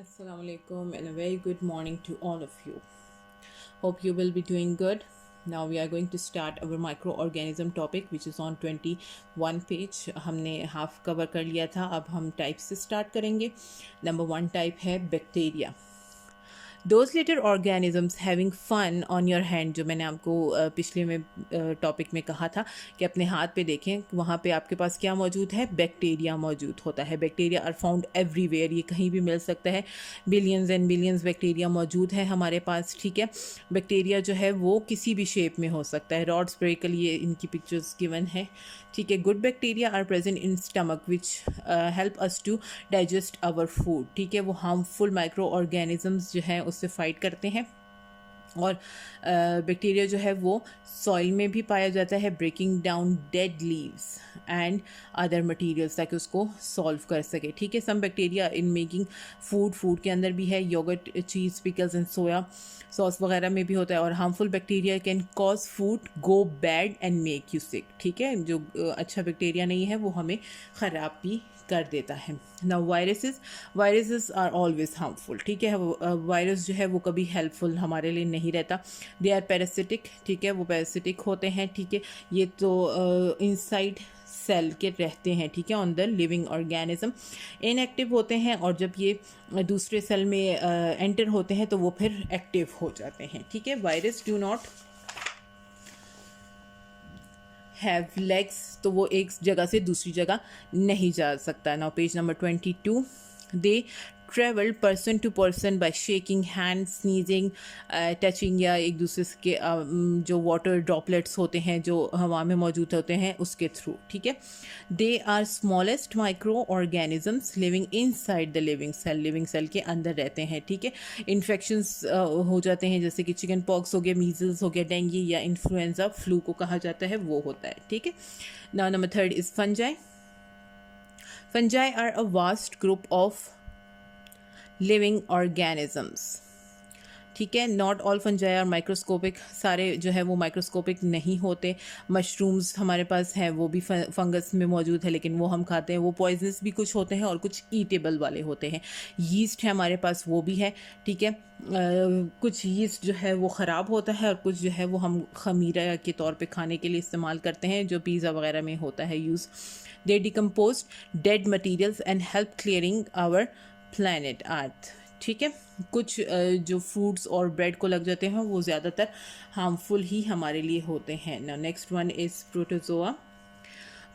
Assalamu alaikum and a very good morning to all of you. Hope you will be doing good. Now we are going to start our microorganism topic which is on 21 page. हमने half cover कर लिया था, अब हम type से start करेंगे. Number 1 type है bacteria. Those little organisms having fun on your hand, जो मैंने आपको पिछले में टॉपिक में कहा था कि अपने हाथ पे देखें, वहाँ पे आपके पास क्या मौजूद है, बैक्टीरिया मौजूद होता है. बैक्टीरिया आर फाउंड एवरीवेयर, ये कहीं भी मिल सकता है. बिलियंस एंड बिलियंस बैक्टीरिया मौजूद है हमारे पास. ठीक है, बैक्टीरिया जो है वो किसी भी शेप में हो सकता है. रॉड स्प्रे के लिए इनकी पिक्चर्स गिवन है. ठीक है, good bacteria are present in stomach which help us to digest our food. ठीक है, वो हार्मफुल माइक्रो ऑर्गेनिजम्स जो हैं उससे फाइट करते हैं. और बैक्टीरिया जो है वो सॉइल में भी पाया जाता है, breaking down dead leaves and other materials, ताकि उसको सॉल्व कर सके. ठीक है, some bacteria in making food के अंदर भी है, yoghurt, cheese, pickles and soya sauce वगैरह में भी होता है. और harmful bacteria can cause food go bad and make you sick. ठीक है, जो अच्छा बैक्टीरिया नहीं है वो हमें ख़राब भी कर देता है. Now viruses are always harmful. ठीक है, वायरस जो है वो कभी हेल्पफुल हमारे लिए नहीं रहता. They are parasitic. ठीक है, वो पैरासिटिक होते हैं. ठीक है, ये तो इनसाइड सेल के रहते हैं. ठीक है, on the living organism. Inactive होते हैं और जब ये दूसरे सेल में एंटर होते हैं तो वो फिर एक्टिव हो जाते हैं. ठीक है, virus do not have legs, तो वो एक जगह से दूसरी जगह नहीं जा सकता. Now page number 22. They travel person to person by shaking hand, sneezing, touching, या एक दूसरे के जो वाटर ड्रॉपलेट्स होते हैं जो हवा में मौजूद होते हैं उसके थ्रू. ठीक है, they are smallest micro organisms living inside the living cell के अंदर रहते हैं. ठीक है, इन्फेक्शंस हो जाते हैं जैसे कि चिकन पॉक्स हो गया, मीजल्स हो गया, डेंगू या इन्फ्लुएंजा, फ्लू को कहा जाता है, वो होता है. ठीक है, now number 3 is fungi. Fungi are a vast group of living organisms. ठीक है, not all fungi are microscopic, सारे जो है वो माइक्रोस्कोपिक नहीं होते. मशरूम्स हमारे पास हैं, वो भी फंगस में मौजूद है, लेकिन वो हम खाते हैं. वो पॉइजनस भी कुछ होते हैं और कुछ ईटेबल वाले होते हैं. यीस्ट है हमारे पास, वो भी है. ठीक है, कुछ यीस्ट जो है वो ख़राब होता है और कुछ जो है वो हम खमीरा के तौर पे खाने के लिए इस्तेमाल करते हैं, जो पिज़्ज़ा वगैरह में होता है use. They decompose dead materials and help clearing our planet earth. ठीक है, कुछ जो फ्रूट्स और ब्रेड को लग जाते हैं वो ज़्यादातर हार्मफुल ही हमारे लिए होते हैं. Now next one is protozoa.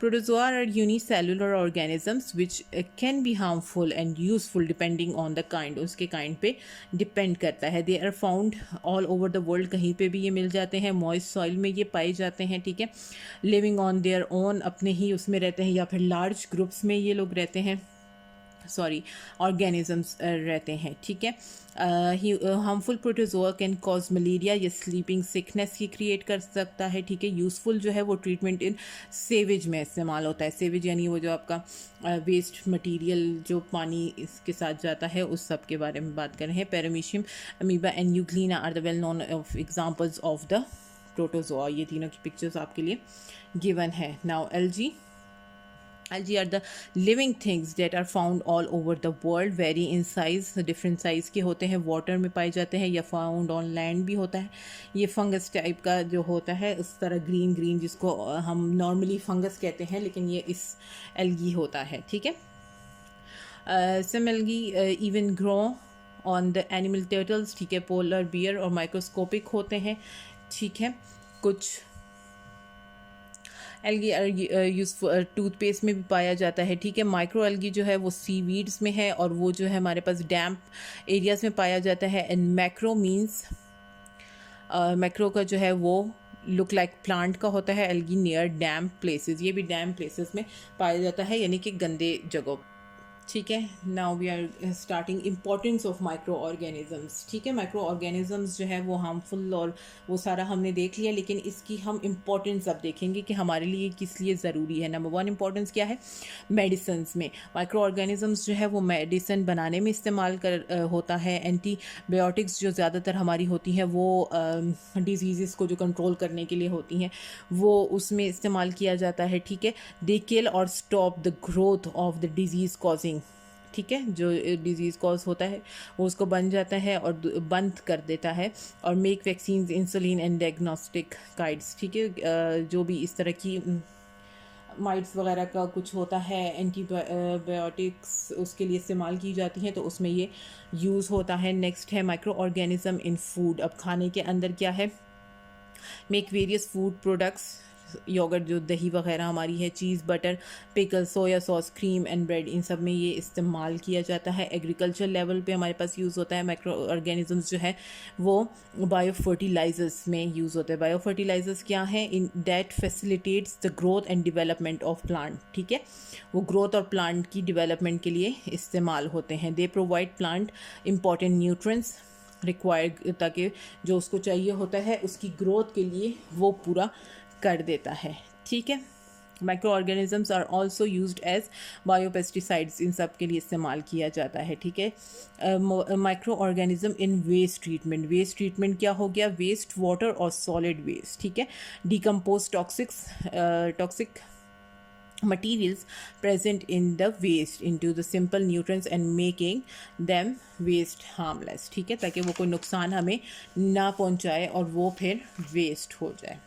Protozoa are unicellular organisms which can be harmful and useful depending on the kind. उसके kind पे depend करता है. They are found all over the world, कहीं पे भी ये मिल जाते हैं. Moist soil में ये पाए जाते हैं. ठीक है, living on their own, अपने ही उसमें रहते हैं, या फिर large groups में ये लोग रहते हैं, ऑर्गेनिजम्स रहते हैं. ठीक है, harmful protozoa can cause malaria या स्लीपिंग सिकनेस ही क्रिएट कर सकता है. ठीक है, यूज़फुल जो है वो ट्रीटमेंट इन सेवेज में इस्तेमाल होता है. सेवेज यानी वो जो आपका वेस्ट मटेरियल जो पानी इसके साथ जाता है उस सब के बारे में बात कर रहे हैं. Paramecium, amoeba and euglena are the well known of examples of the protozoa. ये तीनों की पिक्चर्स आपके लिए गिवन है. Now algae. Algae are the living things that are found all over the world, vary in size, different size के होते हैं, water में पाए जाते हैं या फाउंड ऑन लैंड भी होता है. ये फंगस टाइप का जो होता है, उस तरह ग्रीन ग्रीन, जिसको हम नॉर्मली फंगस कहते हैं, लेकिन ये इस एल्गी होता है. ठीक है, some algae even grow on the animal turtles. ठीक है, पोलर बियर और माइक्रोस्कोपिक होते हैं. ठीक है, कुछ एल्गी यूज़फुल टूथपेस्ट में भी पाया जाता है. ठीक है, माइक्रो एल्गी जो है वो सीवीड्स में है और वो जो है हमारे पास डैम्प एरियाज़ में पाया जाता है. एंड मैक्रो मीन्स मैक्रो का जो है वो लुक लाइक प्लांट का होता है. एल्गी नियर डैम्प प्लेसेस, ये भी डैम्प प्लेसेस में पाया जाता है, यानी कि गंदे जगहों. ठीक है, now we are starting importance of micro organisms. ठीक है, माइक्रो ऑर्गेनिजम्स जो है वो हार्मफुल और वो सारा हमने देख लिया, लेकिन इसकी हम इम्पोर्टेंस अब देखेंगे कि हमारे लिए किस लिए ज़रूरी है. नंबर 1 इम्पोर्टेंस क्या है, मेडिसिन्स में. माइक्रो ऑर्गेनिजम्स जो है वो मेडिसिन बनाने में इस्तेमाल होता है. एंटीबायोटिक्स जो ज़्यादातर हमारी होती हैं वो डिजीज़ को जो कंट्रोल करने के लिए होती हैं वो उसमें इस्तेमाल किया जाता है. ठीक है, दे किल और stop the growth of the disease causing ठीक है, जो डिजीज़ कॉज होता है वो उसको बन जाता है और बंद कर देता है। और make vaccine, insulin and diagnostic guides, ठीक है, जो भी इस तरह की माइट्स वगैरह का कुछ होता है, एंटीबायोटिक्स उसके लिए इस्तेमाल की जाती हैं, तो उसमें ये यूज़ होता है। नेक्स्ट है माइक्रो ऑर्गेनिज्म इन फूड। अब खाने के अंदर क्या है, make various food products, yoghurt जो दही वगैरह हमारी है, cheese, butter, pickle, soya sauce, cream and bread, इन सब में ये इस्तेमाल किया जाता है। एग्रीकल्चर लेवल पे हमारे पास यूज़ होता है। माइक्रो ऑर्गेनिजम्स जो है वो बायो फर्टिलाइजर्स में यूज़ होते हैं। बायो फर्टिलाइजर्स क्या है, in that facilitates the growth and development of plant, ठीक है, वो ग्रोथ और प्लांट की डेवलपमेंट के लिए इस्तेमाल होते हैं। They provide plant important nutrients required, ताकि जो उसको चाहिए होता है उसकी ग्रोथ के लिए वो पूरा कर देता है, ठीक है। Micro organisms are also used as biopesticides, इन सब के लिए इस्तेमाल किया जाता है, ठीक है। Micro organism in waste treatment. Waste treatment क्या हो गया, वेस्ट वाटर और सॉलिड वेस्ट, ठीक है। Decompose toxic materials present in the waste into the simple nutrients and making them waste harmless, ठीक है, ताकि वो कोई नुकसान हमें ना पहुंचाए और वो फिर वेस्ट हो जाए।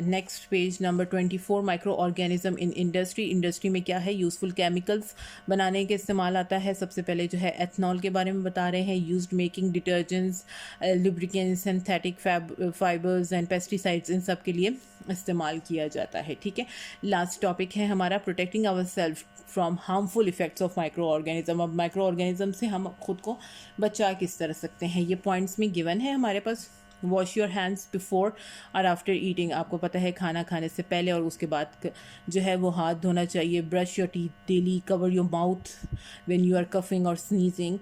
Next page number 24, micro organism in industry. Industry में क्या है, यूज़फुल केमिकल्स बनाने के इस्तेमाल आता है। सबसे पहले जो है एथनॉल के बारे में बता रहे हैं, used making detergents, lubricants, synthetic fibres and pesticides, इन सब के लिए इस्तेमाल किया जाता है, ठीक है। लास्ट टॉपिक है हमारा protecting our self from harmful effects of micro organism. अब माइक्रो ऑर्गेनिज्म से हम खुद को बचा किस तरह सकते हैं, ये पॉइंट्स में गिवन है हमारे पास। वॉश योर हैंड्स बिफोर और आफ्टर ईटिंग, आपको पता है खाना खाने से पहले और उसके बाद जो है वो हाथ धोना चाहिए। Brush your teeth daily, cover your mouth when you are coughing और sneezing,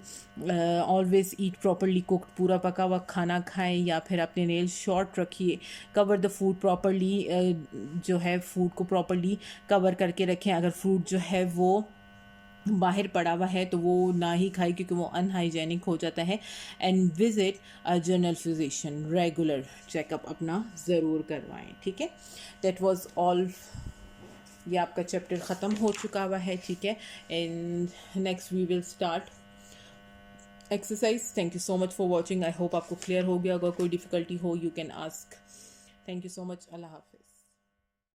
always eat properly cooked, पूरा पका हुआ खाना खाएं या फिर अपने नेल शॉर्ट रखिए। कवर द फूड प्रॉपरली, जो है फूड को प्रॉपरली कवर करके रखें। अगर फ्रूट जो है वो बाहर पड़ा हुआ है तो वो ना ही खाए क्योंकि वो अनहाइजेनिक हो जाता है। And visit a general physician, regular checkup अपना ज़रूर करवाएं, ठीक है। दैट वाज ऑल, ये आपका चैप्टर ख़त्म हो चुका हुआ है, ठीक है। And next we will start exercise. Thank you so much for watching. I hope आपको क्लियर हो गया। अगर कोई डिफ़िकल्टी हो you can ask. Thank you so much. अल्लाह हाफिज़।